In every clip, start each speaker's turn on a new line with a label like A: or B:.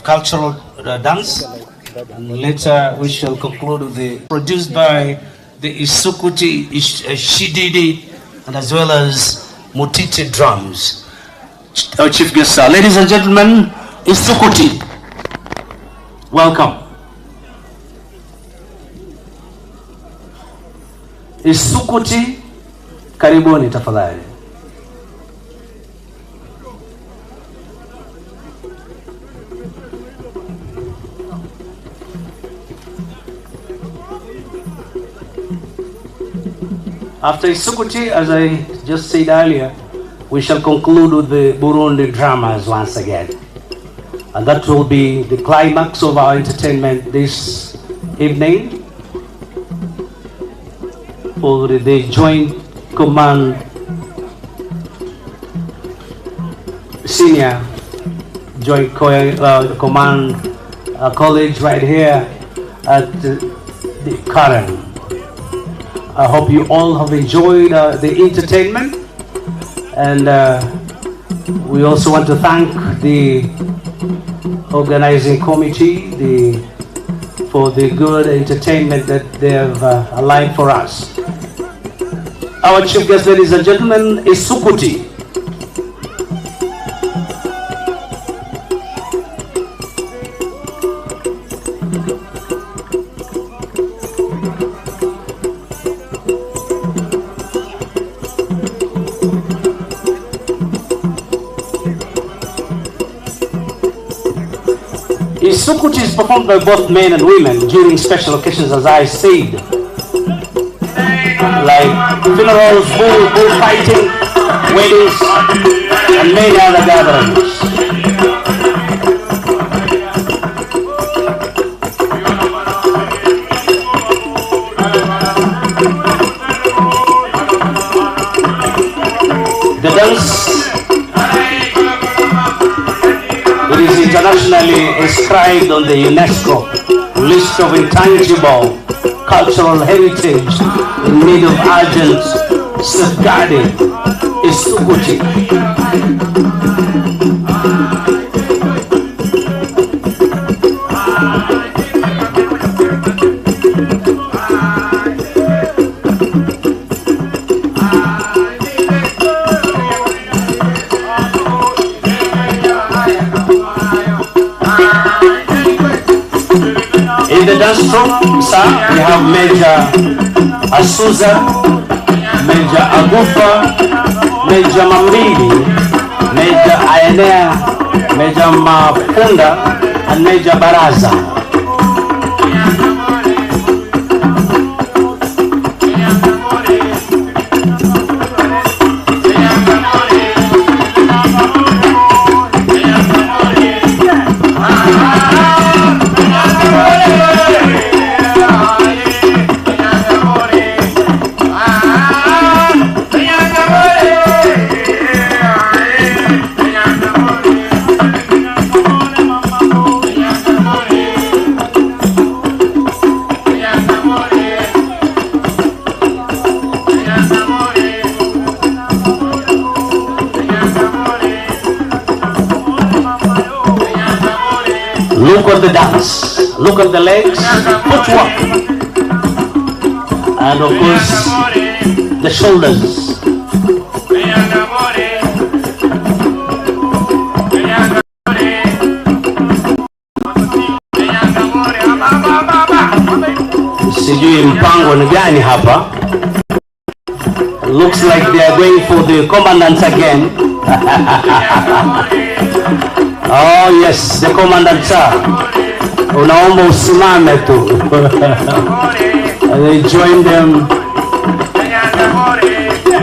A: cultural dance. And later we shall conclude with the produced by the Isukuti Shididi and as well as Mutiti drums. Our chief guest sir. Ladies and gentlemen, Isukuti. Welcome. Isukuti, karibuni tafadhali. After Isukuti, as I just said earlier, we shall conclude with the Burundi dramas once again. And that will be the climax of our entertainment this evening for the Joint Command Senior Joint Command College right here at the Karen. I hope you all have enjoyed the entertainment, and we also want to thank the organizing committee for the good entertainment that they have aligned for us. Our chief guest, ladies and gentlemen, is Isukuti. Isukuti is performed by both men and women during special occasions, as I said, like funerals, bullfighting, weddings, and many other gatherings. The dance, it is internationally inscribed on the UNESCO list of intangible cultural heritage in need of urgent safeguarding. Isukuti. In the dance troupe, sir, we have Major Asuza, Major Agufa, Major Mamili, Major Aenea, Major Mafunda, and Major Baraza. Look at the dance, look at the legs, footwork, and of course the shoulders. Sijui mpango ni gani hapa. Looks like they are going for the commandants again. Oh yes, the commandant sir. Unaomba usimame tu. They join them.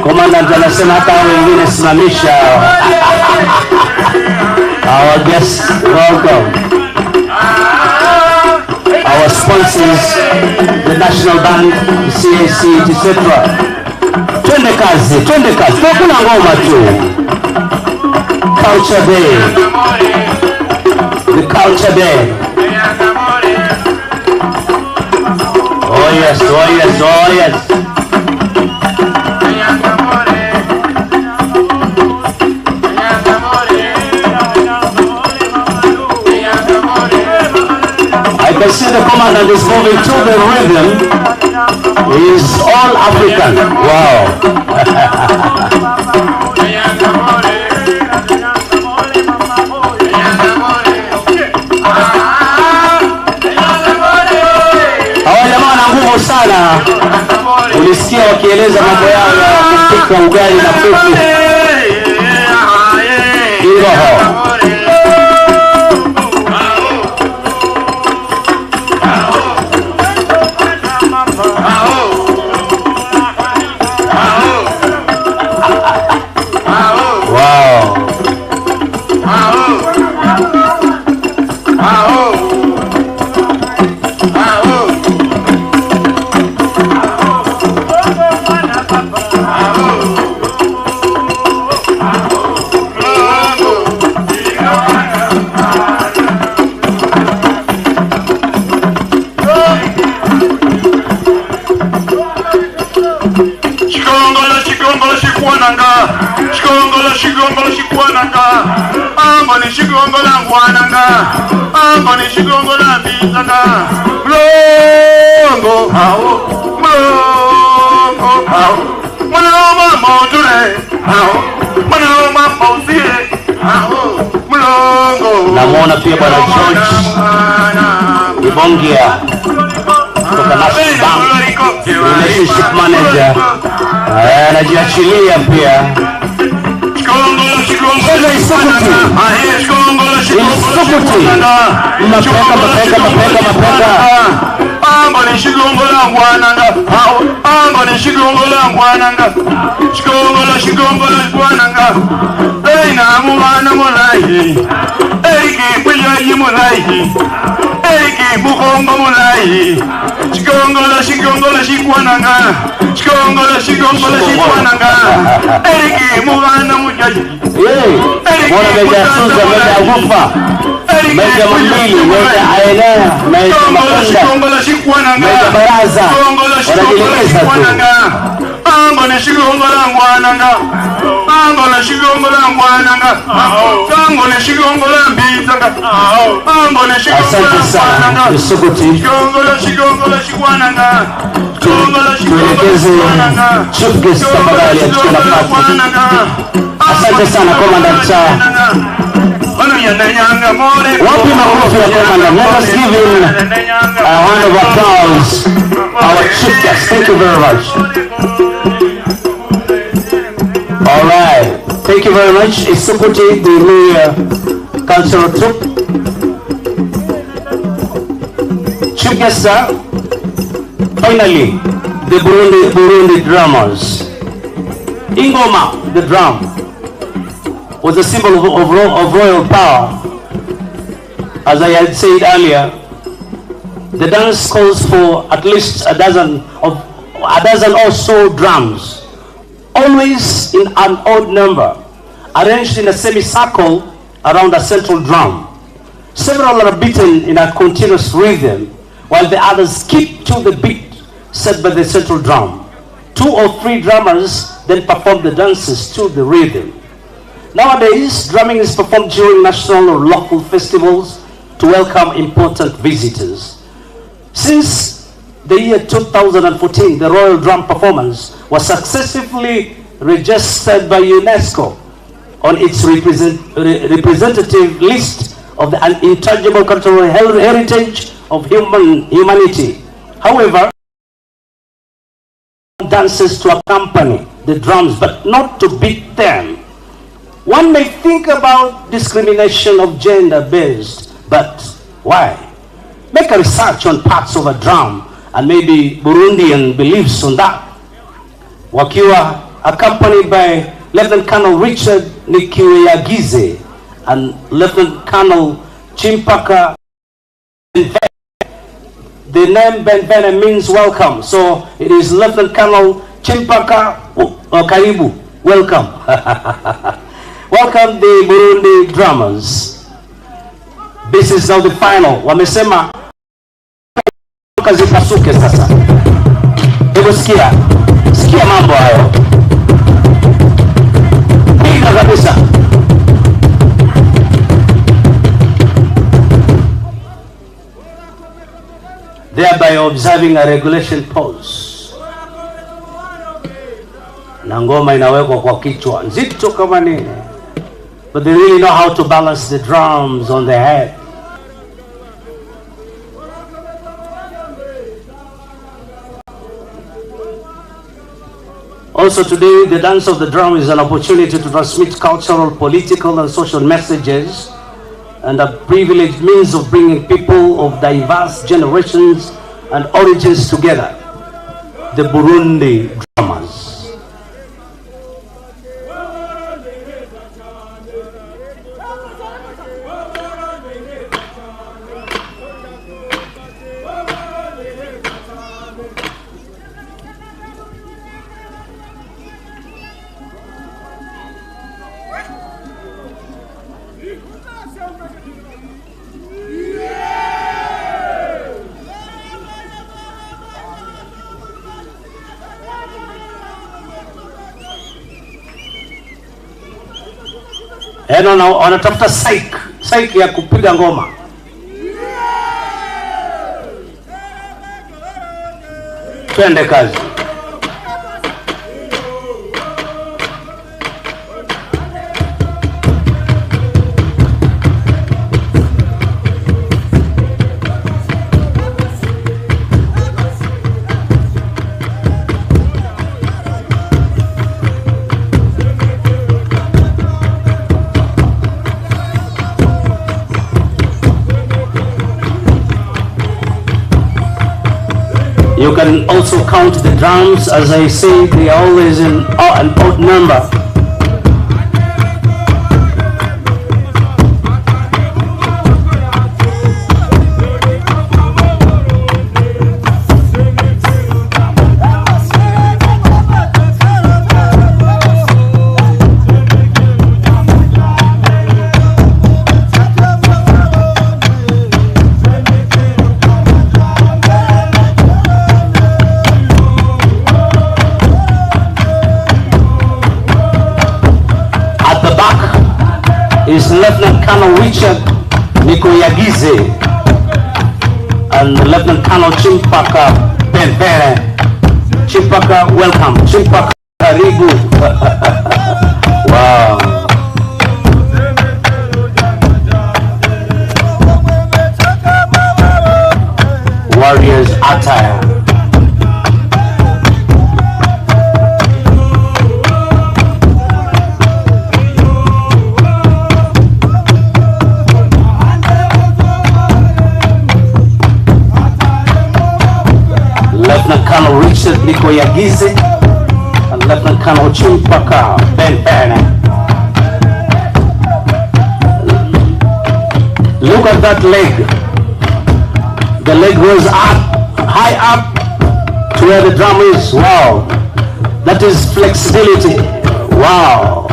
A: Commandant anasema hata wengine simamisha. Our guests, welcome. Our sponsors, the National Bank, CAC, etc. Twende kazi. Kuna ngoma tu. Culture Day. The Culture Day. Oh yes, oh yes, oh yes. can see the commandant is moving to the rhythm. He's all African. Wow. Hawa jamaa wana nguvu sana. Ulisikia wakieleza mambo yao ya kupika ugali na kuku. Iroho.
B: Shigongola shikwananga, ambo ni shigongola ngwananga, ambo ni shigongola bizanga, mlongo hao, mlongo hao, mlongo maudure hao, mlongo mauzire hao, mlongo.
A: Namuona pia bwana George Ibongia kutoka National Bank, relationship manager, anajiachilia pia. Mwana meja Suza, meja Agufa, meja Mwambili, meja Aenea, meja Makanda, meja Baraza, wanajieleza tu.
B: Ambo ni shigongola ngwananga, ambo ni shigongola ngwananga, ambo ni shigongola mbizanga, ambo ni shigongola ngwananga, shigongola shikwananga,
A: tuelekeze chief guest tafadhali achukue nafasi. Asante sana Commandant Cha. Wapi makofi ya Commandant? Let us give him a round of applause. Our chief guest, thank you very much. All right, thank you very much. Isukuti, the new cultural troupe. Chief guest, sir. Finally, the Burundi drummers. Ingoma, the drum, was a symbol of royal power. As I had said earlier, the dance calls for at least a dozen or so drums, always in an odd number, arranged in a semicircle around a central drum. Several are beaten in a continuous rhythm, while the others keep to the beat set by the central drum. 2 or 3 drummers then perform the dances to the rhythm. Nowadays, drumming is performed during national or local festivals to welcome important visitors. Since the year 2014, the Royal Drum Performance was successfully registered by UNESCO on its representative list of the intangible cultural heritage of humanity. However, dances to accompany the drums, but not to beat them. One may think about discrimination of gender-based, but why? Make a research on parts of a drum, and maybe Burundian beliefs on that. Wakiwa accompanied by Lieutenant Colonel Richard Nikiweyagize and Lieutenant Colonel Chimpaka. The name Benvene means welcome, so it is Lieutenant Colonel Chimpaka Karibu, welcome. Welcome the Burundi drummers. This is now the final. Wamesema kazi pasuke sasa. Hebu sikia mambo hayo. Piga kabisa. thereby observing a regulation pose. Na ngoma inawekwa kwa kichwa nzito kama nini, but they really know how to balance the drums on their head. Also today, the dance of the drum is an opportunity to transmit cultural, political, and social messages, and a privileged means of bringing people of diverse generations and origins together. The Burundi drummers. Wanatafuta psych ya kupiga ngoma. Twende kazi. You can also count the drums. As I say, they are always in an odd number. Is Lieutenant Colonel Richard Nikoyagize and Lieutenant Colonel Chimpaka Benpere. Chimpaka, welcome. Chimpaka, karibu. Wow. Warriors attire. Lieutenant Colonel Richard Nikoyagize and Lieutenant Colonel Chimpaka Benpere. Look at that leg. The leg goes up, high up to where the drum is. Wow. That is flexibility. Wow.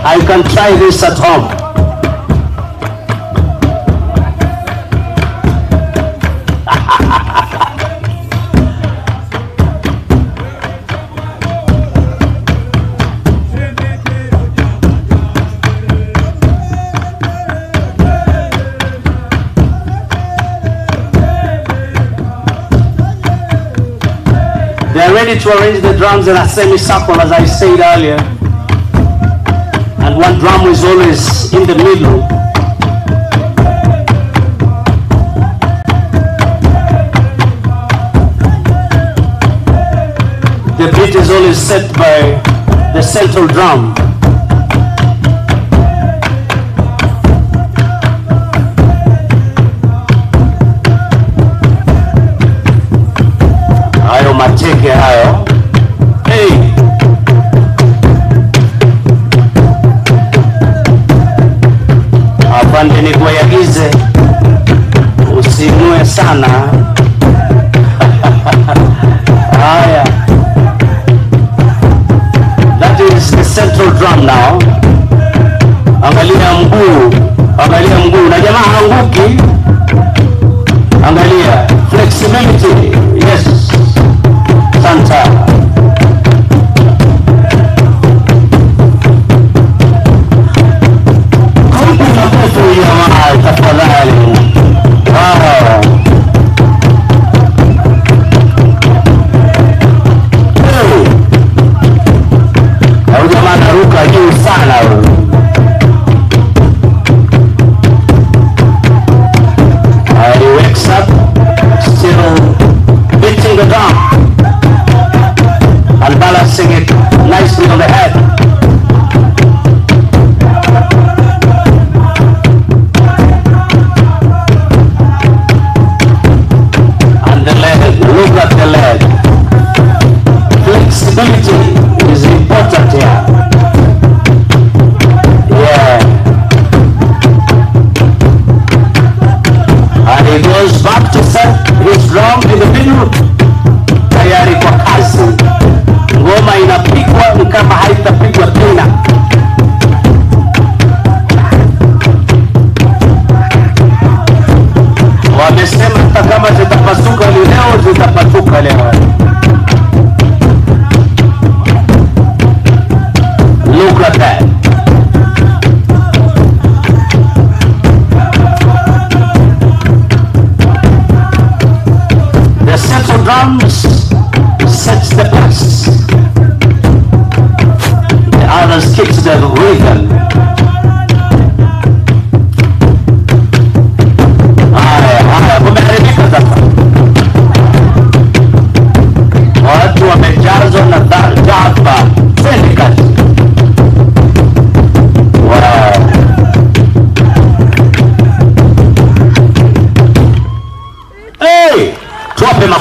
A: I can try this at home. They are ready to arrange the drums in a semicircle, as I said earlier, and one drum is always in the middle. The beat is always set by the central drum. Hayo mateke hayo. Hey. Afande Nikoyagize, usinue sana. Haya. That is the central drum now. Angalia mguu na jamaa hanguki. Angalia flexibility. Yes. Santa. Kumpi mapefu ya maa tafadhali.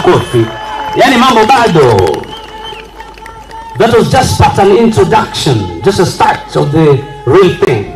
A: makofi. Yani mambo bado. That was just but an introduction, just a start of the real thing.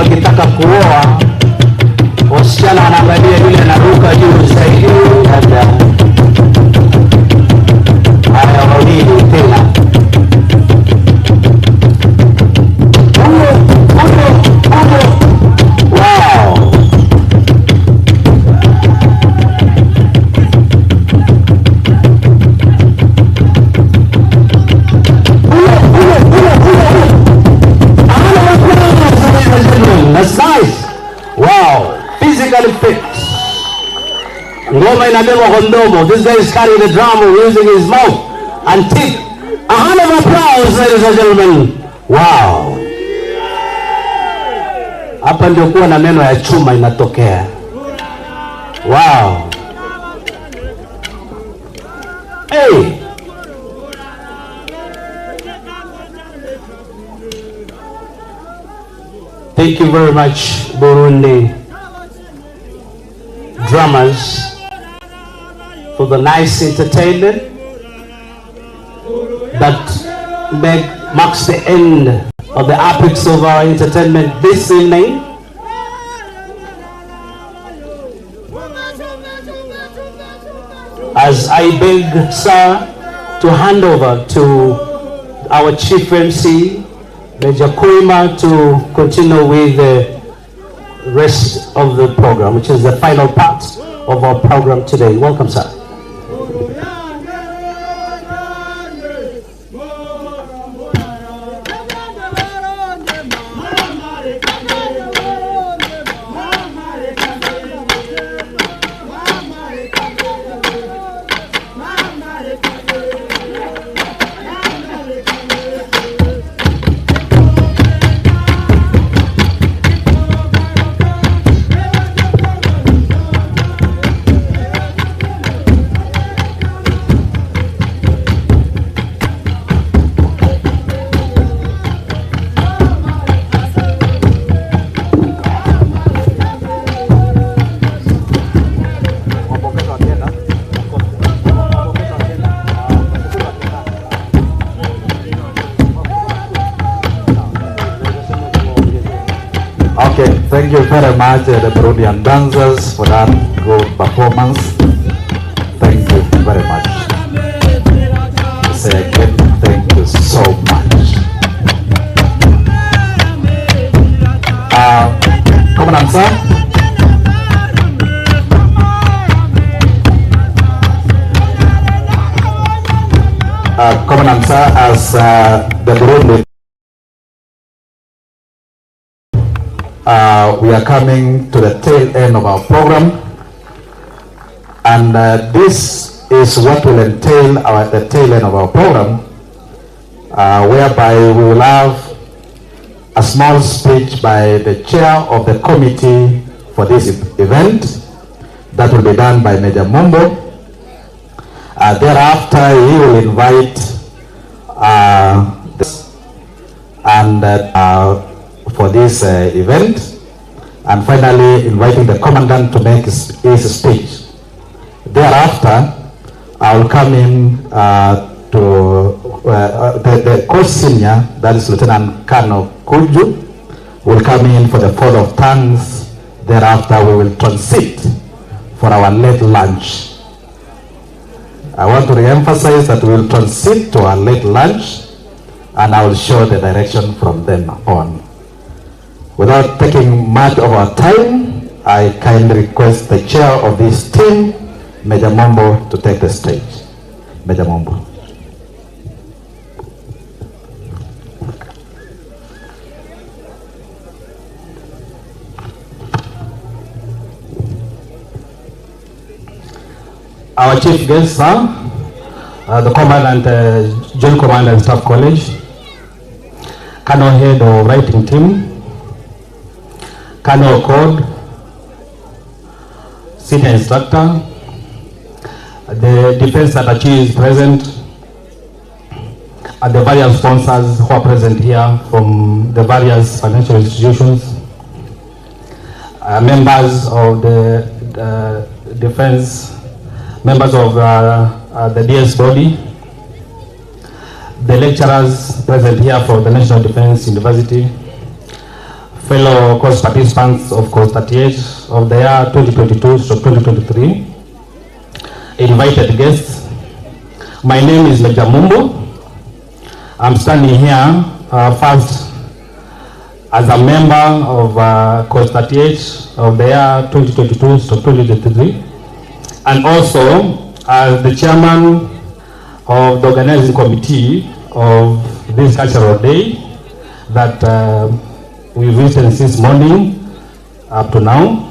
C: wakitaka kuoa wasichana wanaangalia yule anaruka juu zaidi, labda haya wawili tena wow. Ngoma inabebwa kwa mdomo. This guy is carrying the drum using his mouth and teeth. A hand of applause, ladies and gentlemen. Wow. Hapa ndio kuwa na meno ya chuma inatokea. Wow. Hey. Thank you very much, Burundi drummers, for the nice entertainment that marks the end of the apex of our entertainment this evening. As I beg Sir to hand over to our Chief MC, Major Koima, to continue with the rest of the program, which is the final part of our program today. Welcome, sir.
D: Okay, thank you very much, the Burundian dancers, for that good performance. Thank you very much. Say again, thank you so much. Come on, answer. Common answer as the Burundi. We are coming to the tail end of our program, and this is what will entail the tail end of our program, whereby we will have a small speech by the chair of the committee for this event. That will be done by Major Mumbo. Thereafter, he will invite for this event, and finally inviting the commandant to make his speech. Thereafter, I will come in to the coach senior, that is Lieutenant Colonel Kuju, will come in for the fourth of thanks. Thereafter, we will transit for our late lunch. I want to re-emphasize that we will transit to our late lunch, and I will show the direction from then on. Without taking much of our time, I kindly request the chair of this team, Major Mumbo, to take the stage. Major Mumbo.
C: Our chief guests are the Commandant, Joint Commander and Staff College, Colonel Head of Writing Team, Colonel Code, Senior Instructor, the Defense Attaché is present, and the various sponsors who are present here from the various financial institutions, members of the Defense, members of the DS body, the lecturers present here for the National Defense University, fellow course participants of course 38 of the year 2022-2023, invited guests. My name is Major Mumbo. I'm standing here first as a member of course 38 of the year 2022-2023, and also as the chairman of the organizing committee of this cultural day that we've written since morning up to now.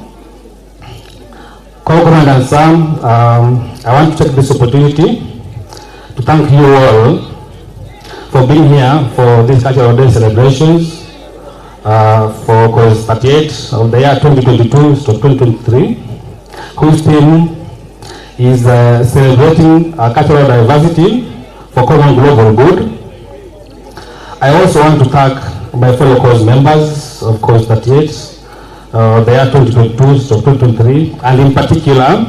C: So, Commander and Sam, I want to take this opportunity to thank you all for being here for this Cultural Day celebrations for course 38 of the year 2022 to 2023, whose theme is celebrating cultural diversity for common global good. I also want to thank my fellow course members of course 38 the year 2022 to 2023, and in particular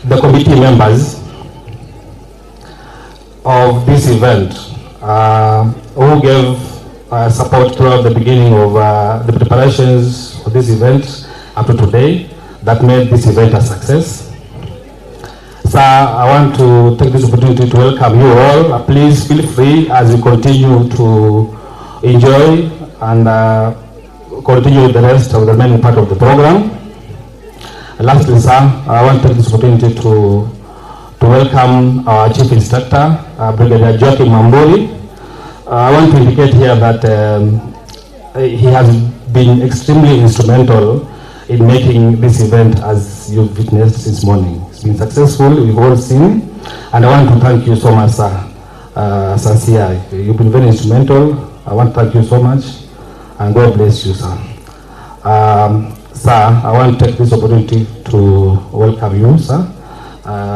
C: the committee members of this event who gave support throughout the beginning of the preparations for this event up to today that made this event a success. So I want to take this opportunity to welcome you all. Please feel free as we continue to enjoy and continue the rest of the remaining part of the program. Lastly, sir, I want to take this opportunity to welcome our Chief Instructor, Brigadier Joaquin Mamburi. I want to indicate here that he has been extremely instrumental in making this event, as you've witnessed this morning. It's been successful, we've all seen, and I want to thank you so much, sir. Sincere, you've been very instrumental. I want to thank you so much, and God bless you, sir. Sir, I want to take this opportunity to welcome you, sir,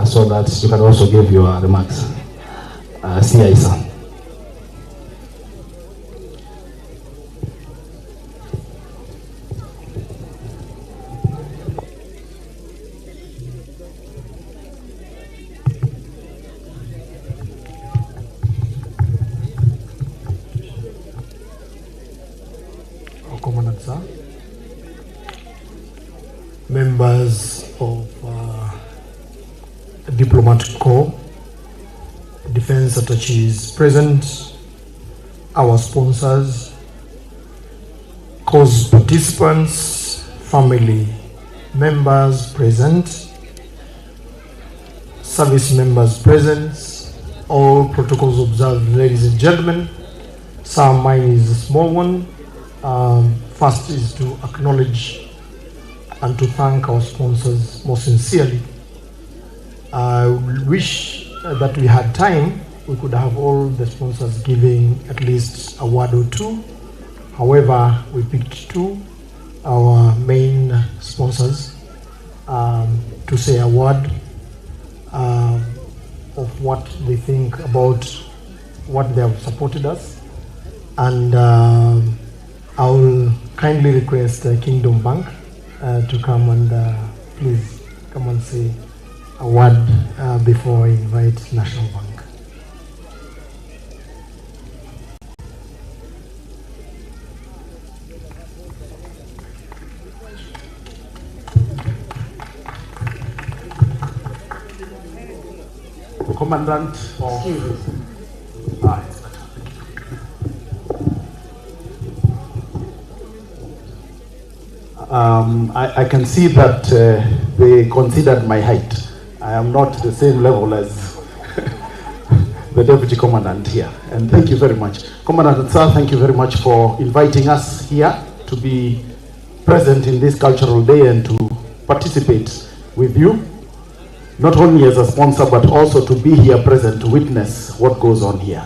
C: so that you can also give your remarks. CI, sir.
E: Commandant, sir, members of Diplomatic Corps, defense attaches present, our sponsors, course participants, family members present, service members present, all protocols observed, ladies and gentlemen. Sir, mine is a small one. First is to acknowledge and to thank our sponsors most sincerely. I wish that we had time, we could have all the sponsors giving at least a word or two. However, we picked two, our main sponsors, to say a word of what they think about what they have supported us. And I will kindly request Kingdom Bank to come and please come and say a word before I invite National Bank.
D: Commandant of I can see that they considered my height. I am not the same level as the Deputy Commandant here. And thank you very much. Commandant, sir, thank you very much for inviting us here to be present in this cultural day and to participate with you, not only as a sponsor, but also to be here present to witness what goes on here.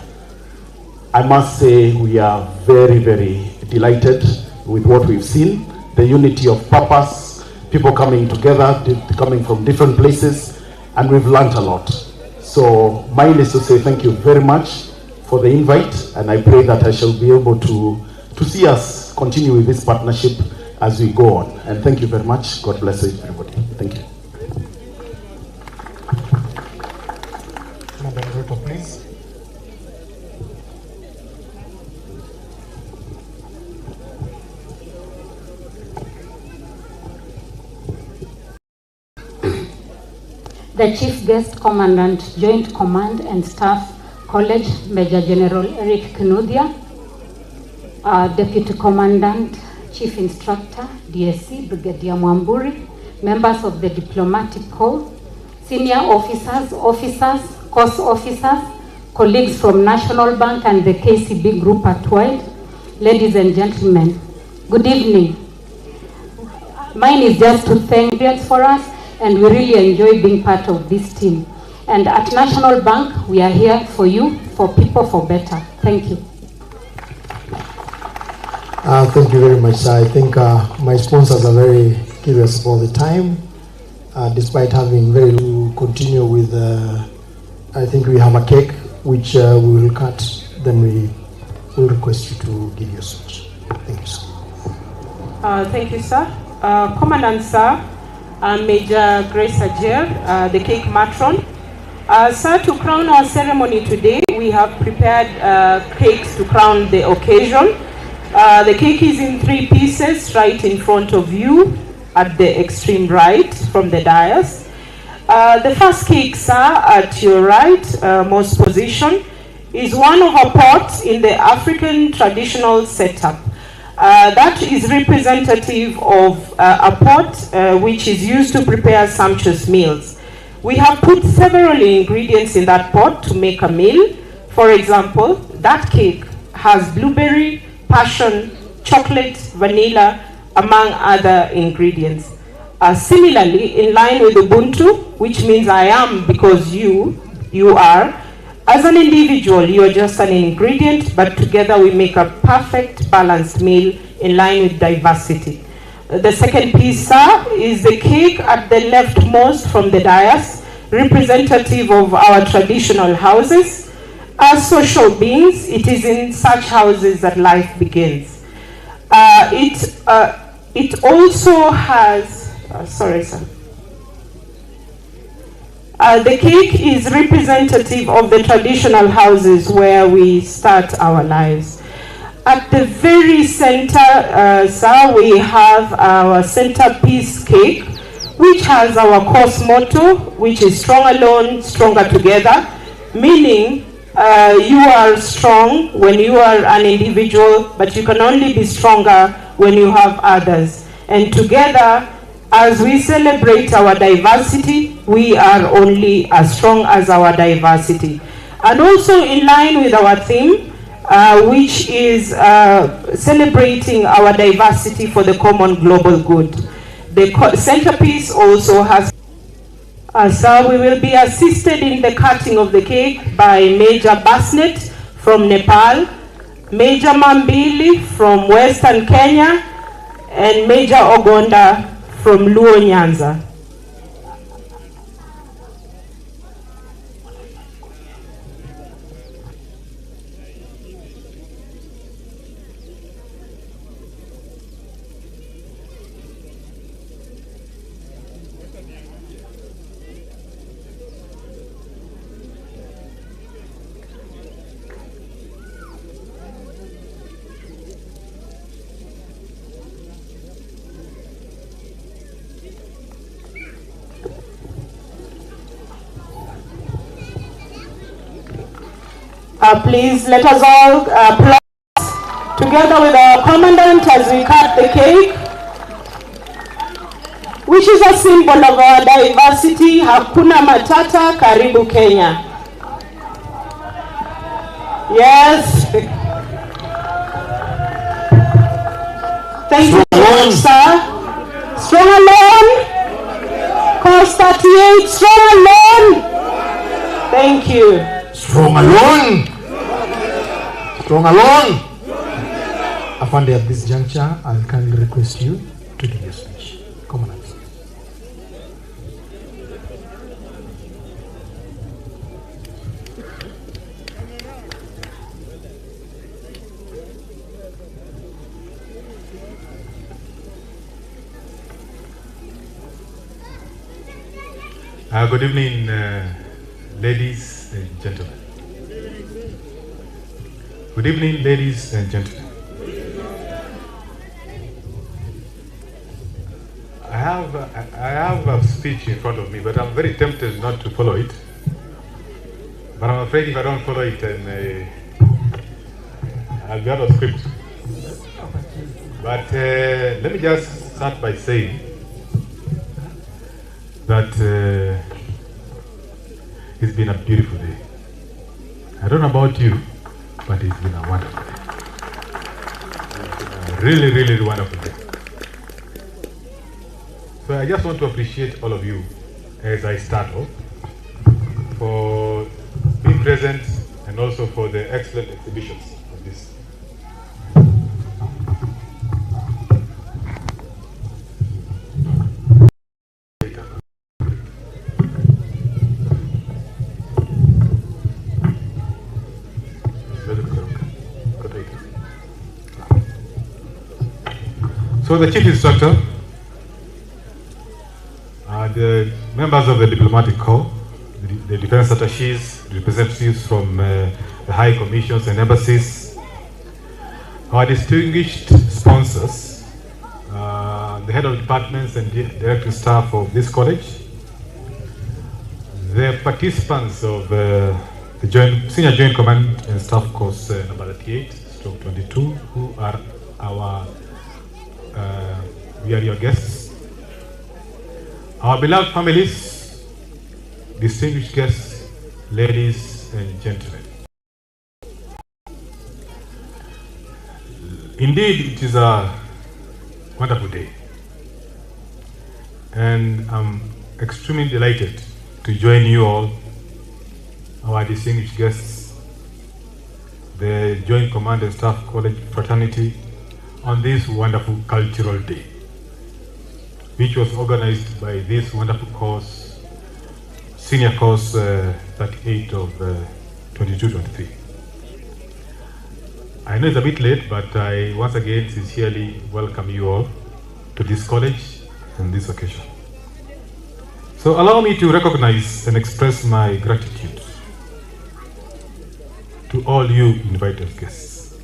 D: I must say we are very, very delighted with what we've seen. The unity of purpose, people coming together, coming from different places, and we've learned a lot. So mine is to say thank you very much for the invite, and I pray that I shall be able to see us continue with this partnership as we go on. And thank you very much. God bless everybody. Thank you.
E: Madam Director, please.
F: The Chief Guest Commandant, Joint Command and Staff College, Major General Eric Kinuthia, Deputy Commandant, Chief Instructor, DSC, Brigadier Mwamburi, members of the Diplomatic Corps, senior officers, course officers, colleagues from National Bank and the KCB Group at wide, ladies and gentlemen, good evening. Mine is just to thank you for us. and we really enjoy being part of this team. And at National Bank, we are here for you, for people, for better. Thank you.
E: Thank you very much, sir. I think my sponsors are very curious about the time, despite having very little. Continue with, I think we have a cake, which we will cut, then we will request you to give your speech. Thank you, sir.
G: Thank you, sir. Commandant, sir, Major Grace Ajer, the cake matron. Sir, to crown our ceremony today, we have prepared cakes to crown the occasion. The cake is in 3 pieces right in front of you at the extreme right from the dais. The first cake, sir, at your right, most position, is one of our pots in the African traditional setup. That is representative of a pot which is used to prepare sumptuous meals. We have put several ingredients in that pot to make a meal. For example, that cake has blueberry, passion, chocolate, vanilla, among other ingredients. Similarly, in line with Ubuntu, which means I am because you are, as an individual, you are just an ingredient, but together we make a perfect, balanced meal in line with diversity. The second piece, sir, is the cake at the leftmost from the dais, representative of our traditional houses. As social beings, it is in such houses that life begins. It also has, sorry, sir. The cake is representative of the traditional houses where we start our lives. At the very center, sir, we have our centerpiece cake, which has our course motto, which is strong alone, stronger together, meaning you are strong when you are an individual, but you can only be stronger when you have others. And together, as we celebrate our diversity, we are only as strong as our diversity. And also in line with our theme, which is celebrating our diversity for the common global good. The centerpiece also has, sir, we will be assisted in the cutting of the cake by Major Basnet from Nepal, Major Mambili from Western Kenya, and Major Ogonda from Luo Nyanza. Please let us all applaud together with our commandant as we cut the cake, which is a symbol of our diversity. Hakuna Matata, Karibu Kenya. Yes. Thank you very much, sir. Strong alone. Course 38, strong alone. Thank you.
E: Strong alone. Strong alone. Afande, at this juncture, I kindly request you to give your speech. Commandant.
H: Good evening, ladies and gentlemen. Good evening, ladies and gentlemen. I have a speech in front of me, but I'm very tempted not to follow it. But I'm afraid if I don't follow it, then I'll be out of script. But let me just start by saying that it's been a beautiful day. I don't know about you, but it's been a wonderful day. It's been a really, really wonderful day. So I just want to appreciate all of you as I start off for being present and also for the excellent exhibitions of this. So the Chief Instructor, the members of the Diplomatic Corps, the defense attaches, representatives from the high commissions and embassies, our distinguished sponsors, the head of departments and directing staff of this college, the participants of the Senior Joint Command and Staff Course number 38/22, who are we are your guests, our beloved families, distinguished guests, ladies and gentlemen. Indeed, it is a wonderful day, and I'm extremely delighted to join you all, our distinguished guests, the Joint Command and Staff College fraternity, on this wonderful cultural day, which was organized by this wonderful course, senior course 38 of 22-23. I know it's a bit late, but I once again sincerely welcome you all to this college and this occasion. So allow me to recognize and express my gratitude to all you invited guests,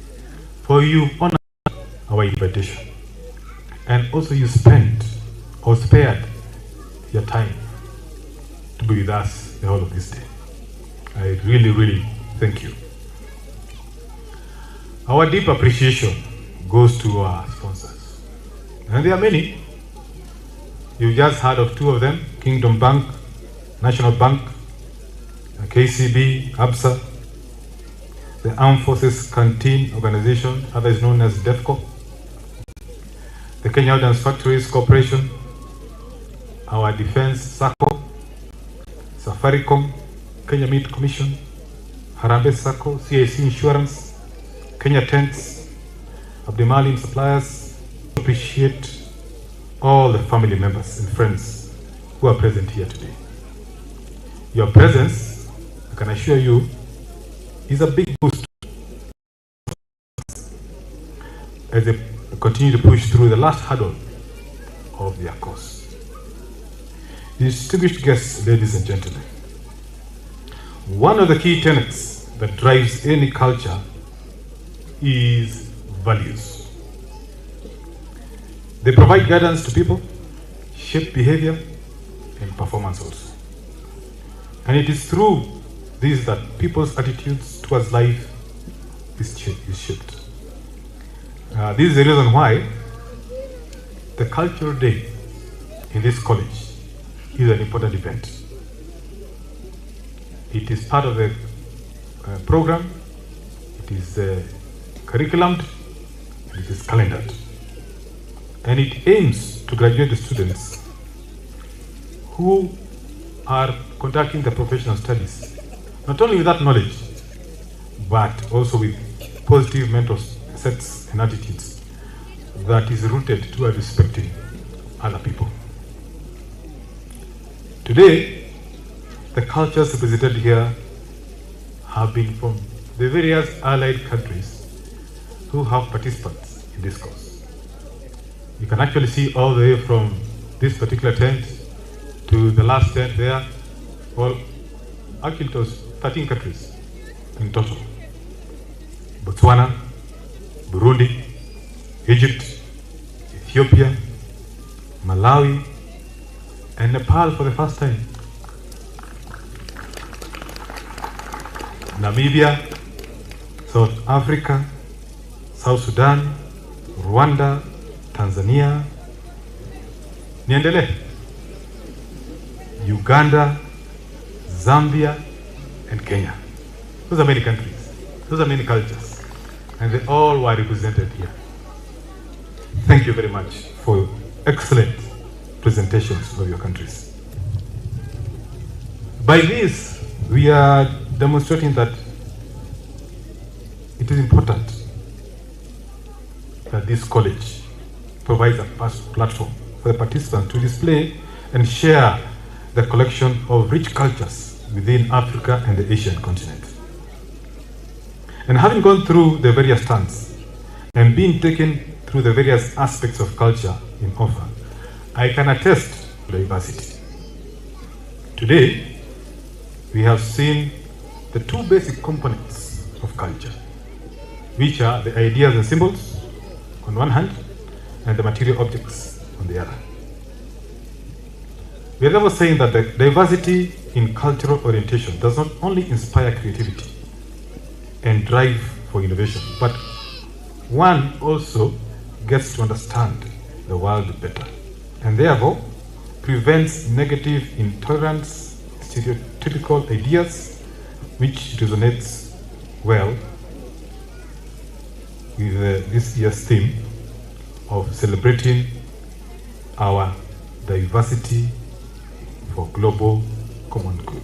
H: for you honor our invitation, and also you spent or spared your time to be with us the whole of this day. I really thank you. Our deep appreciation goes to our sponsors, and there are many. You just heard of two of them: Kingdom Bank, National Bank, KCB, ABSA, the Armed Forces Canteen Organization, otherwise known as DEFCO, the Kenya Ordnance Factories Corporation, our Defense SACCO, Safaricom, Kenya Meat Commission, Harambee SACCO, CIC Insurance, Kenya Tents, Abdimalim Suppliers. Appreciate all the family members and friends who are present here today. Your presence, I can assure you, is a big boost as they continue to push through the last hurdle of their course. Distinguished guests, ladies and gentlemen, one of the key tenets that drives any culture is values. They provide guidance to people, shape behavior and performance also. And it is through this that people's attitudes towards life is shaped. This is the reason why the Cultural Day in this college is an important event. It is part of the program, it is curriculum, it is calendared. And it aims to graduate the students who are conducting the professional studies, not only with that knowledge, but also with positive mental sets and attitudes that is rooted toward respecting other people. Today, the cultures represented here have been from the various allied countries who have participants in this course. You can actually see all the way from this particular tent to the last tent there. Well, actually it was 13 countries in total. Botswana, Burundi, Egypt, Ethiopia, Malawi, and Nepal for the first time. Namibia, South Africa, South Sudan, Rwanda, Tanzania, niendelee, Uganda, Zambia, and Kenya. Those are many countries. Those are many cultures. And they all were represented here. Thank you very much for excellent presentations of your countries. By this, we are demonstrating that it is important that this college provides a platform for the participants to display and share the collection of rich cultures within Africa and the Asian continent. And having gone through the various stands and being taken through the various aspects of culture in offer, I can attest to diversity. Today, we have seen the two basic components of culture, which are the ideas and symbols on one hand, and the material objects on the other. We are therefore saying that the diversity in cultural orientation does not only inspire creativity and drive for innovation, but one also gets to understand the world better, and therefore prevents negative intolerance, stereotypical ideas, which resonates well with this year's theme of celebrating our diversity for global common good.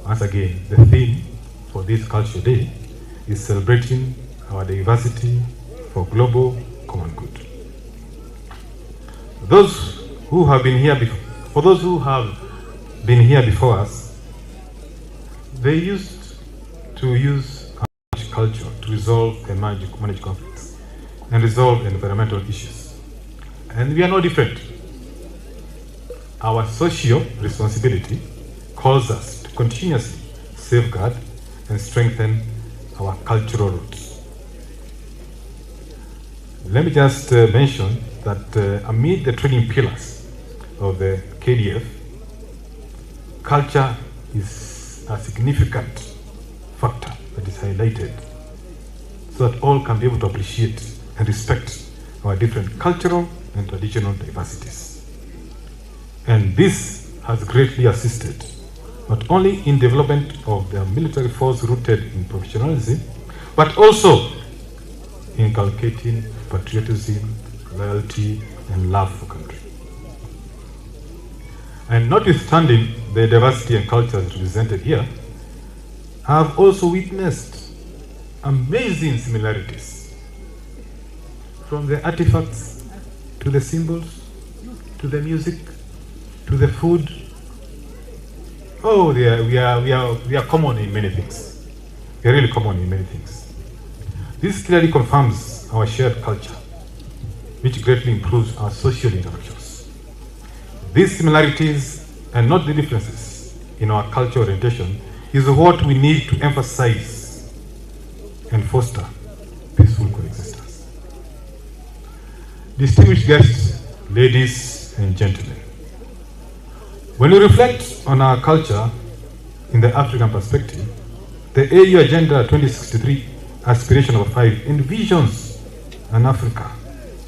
H: Once again, the theme for this Culture Day is celebrating our diversity for global common good. Those who have been here before us, they used to use culture to resolve and manage conflicts and resolve environmental issues. And we are no different. Our social responsibility calls us to continuously safeguard and strengthen our cultural roots. Let me just mention that amid the training pillars of the KDF, culture is a significant factor that is highlighted so that all can be able to appreciate and respect our different cultural and traditional diversities. And this has greatly assisted not only in development of the military force rooted in professionalism, but also inculcating patriotism, loyalty, and love for country. And notwithstanding the diversity and cultures represented here, I have also witnessed amazing similarities, from the artifacts to the symbols, to the music, to the food. Oh, we are common in many things. We are really common in many things. This clearly confirms our shared culture, which greatly improves our social interactions. These similarities, and not the differences in our cultural orientation, is what we need to emphasize and foster peaceful coexistence. Distinguished guests, ladies and gentlemen, when we reflect on our culture in the African perspective, the AU Agenda 2063 Aspiration Number 5 envisions an Africa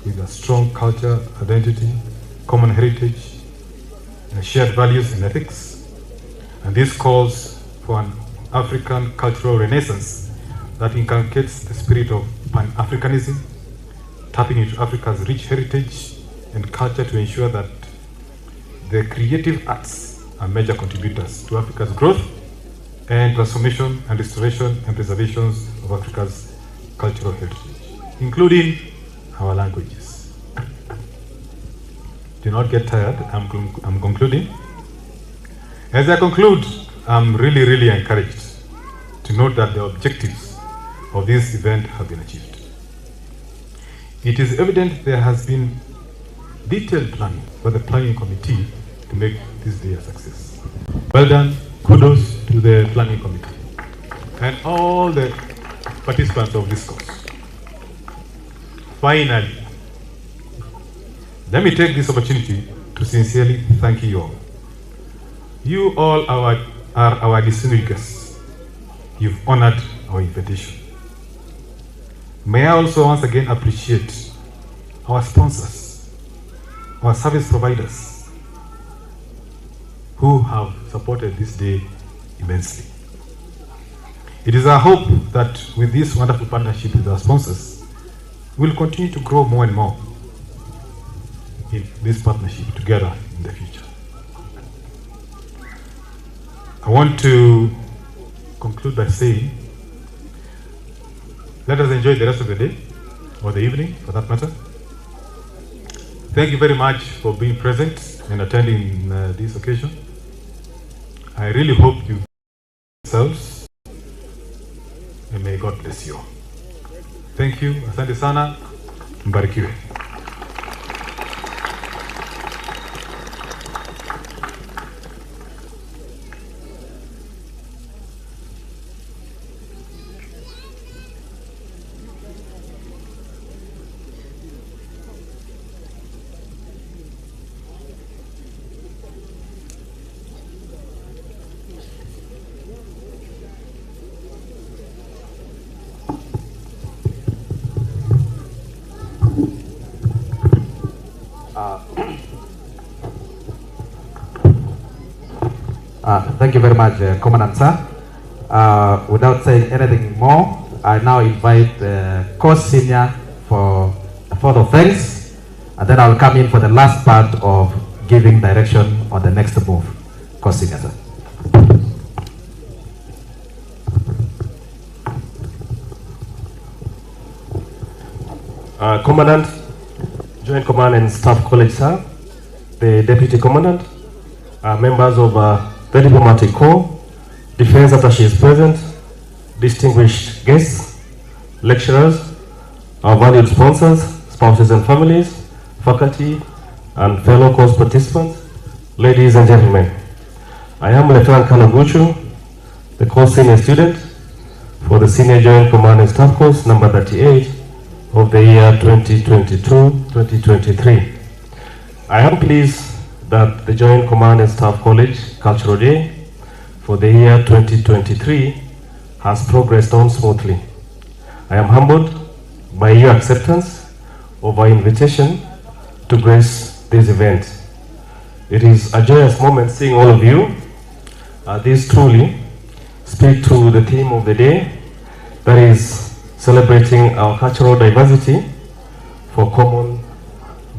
H: with a strong culture, identity, common heritage, and shared values and ethics. And this calls for an African cultural renaissance that inculcates the spirit of Pan-Africanism, tapping into Africa's rich heritage and culture to ensure that the creative arts are major contributors to Africa's growth and transformation and restoration and preservation of Africa's cultural heritage, including our languages. Do not get tired, I'm concluding. As I conclude, I'm really encouraged to note that the objectives of this event have been achieved. It is evident there has been detailed planning by the planning committee to make this day a success. Well done, kudos to the planning committee and all the participants of this course. Finally, let me take this opportunity to sincerely thank you all. You all are our distinguished guests. You've honored our invitation. May I also once again appreciate our sponsors, our service providers, who have supported this day immensely. It is our hope that with this wonderful partnership with our sponsors, we'll continue to grow more and more. in this partnership together in the future. I want to conclude by saying, let us enjoy the rest of the day, or the evening for that matter. Thank you very much for being present and attending this occasion. I really hope you yourselves, and may God bless you. Thank you. Asante sana. Mbarikiwe.
D: Thank you very much, Commandant Sir. Without saying anything more, I now invite Coach Senior for a vote of thanks, and then I'll come in for the last part of giving direction on the next move. Coach Senior, sir.
I: Commandant, Joint Command and Staff College, sir, the Deputy Commandant, members of the Diplomatic Corps, Defense Attaches present, distinguished guests, lecturers, our valued sponsors, spouses and families, faculty, and fellow course participants, ladies and gentlemen. I am Lieutenant Colonel Guchu, the course senior student for the Senior Joint Command and Staff course number 38 of the year 2022-2023. I am pleased that the Joint Command and Staff College Cultural Day for the year 2023 has progressed on smoothly. I am humbled by your acceptance of our invitation to grace this event. It is a joyous moment seeing all of you. These truly speak to the theme of the day, that is celebrating our cultural diversity for common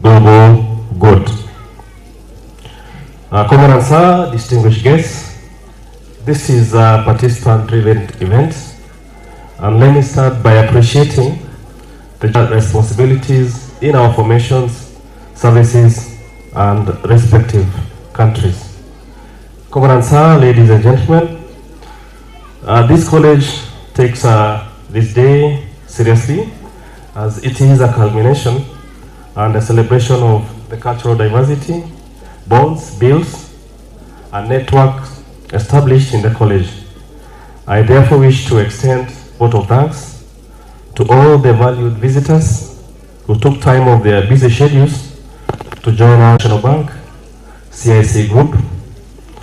I: global good. Commandant Sir, distinguished guests, this is a participant-driven event, and let me start by appreciating the responsibilities in our formations, services, and respective countries. Commandant Sir, ladies and gentlemen, this college takes this day seriously, as it is a culmination and a celebration of the cultural diversity, bonds, builds, and networks established in the college. I therefore wish to extend a vote of thanks to all the valued visitors who took time of their busy schedules to join our National Bank, CIC Group,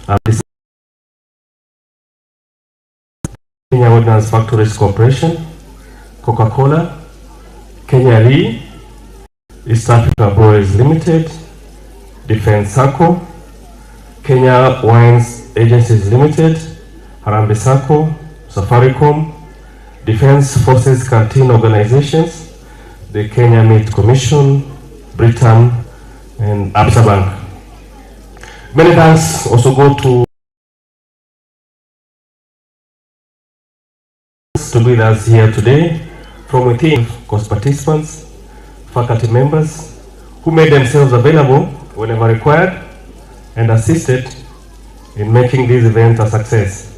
I: and the Kenya Ordnance Factories Corporation, Coca-Cola, Kenya Lee, East Africa Brewers Limited, Defense Sacco, Kenya Wines Agencies Limited, Harambee Sacco, Safaricom, Defense Forces Canteen Organizations, the Kenya Meat Commission, Britain, and Absa Bank. Many thanks also go to be with us here today from within course participants, faculty members who made themselves available whenever required and assisted in making this event a success.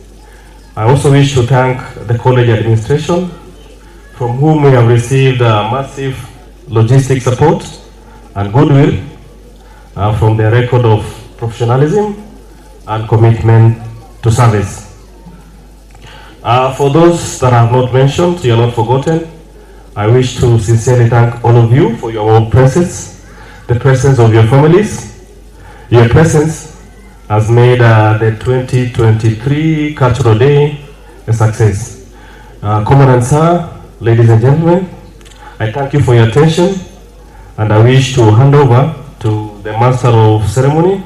I: I also wish to thank the college administration, from whom we have received massive logistic support and goodwill from their record of professionalism and commitment to service. For those that I have not mentioned, you are not forgotten. I wish to sincerely thank all of you for your warm presence, the presence of your families. Your presence has made the 2023 Cultural Day a success. Commandant Sir, ladies and gentlemen, I thank you for your attention, and I wish to hand over to the Master of Ceremony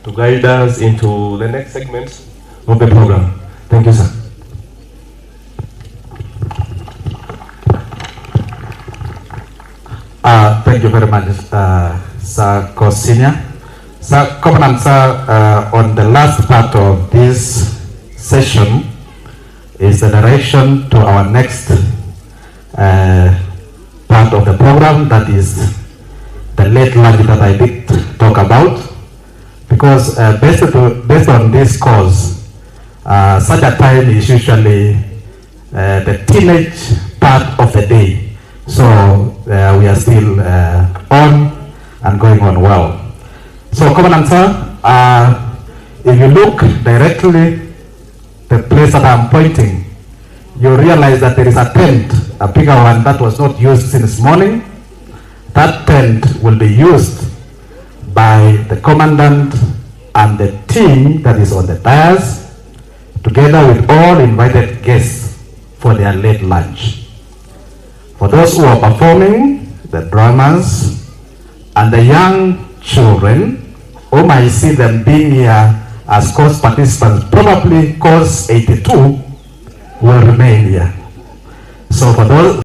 I: to guide us into the next segment of the program. Thank you, sir.
D: Thank you very much, Sir Kosinia. Sir Covenant, sir, on the last part of this session is the direction to our next part of the program, that is the late lunch that I did talk about. Because based on this cause, such a time is usually the teenage part of the day. So we are still on and going on well. So, Covenant sir, if you look directly the place that I'm pointing, you realize that there is a tent, a bigger one that was not used since morning. That tent will be used by the commandant and the team that is on the dais, together with all invited guests for their late lunch. For those who are performing, the drummers and the young children, whom I see them being here as course participants, probably course 82 will remain here. So for those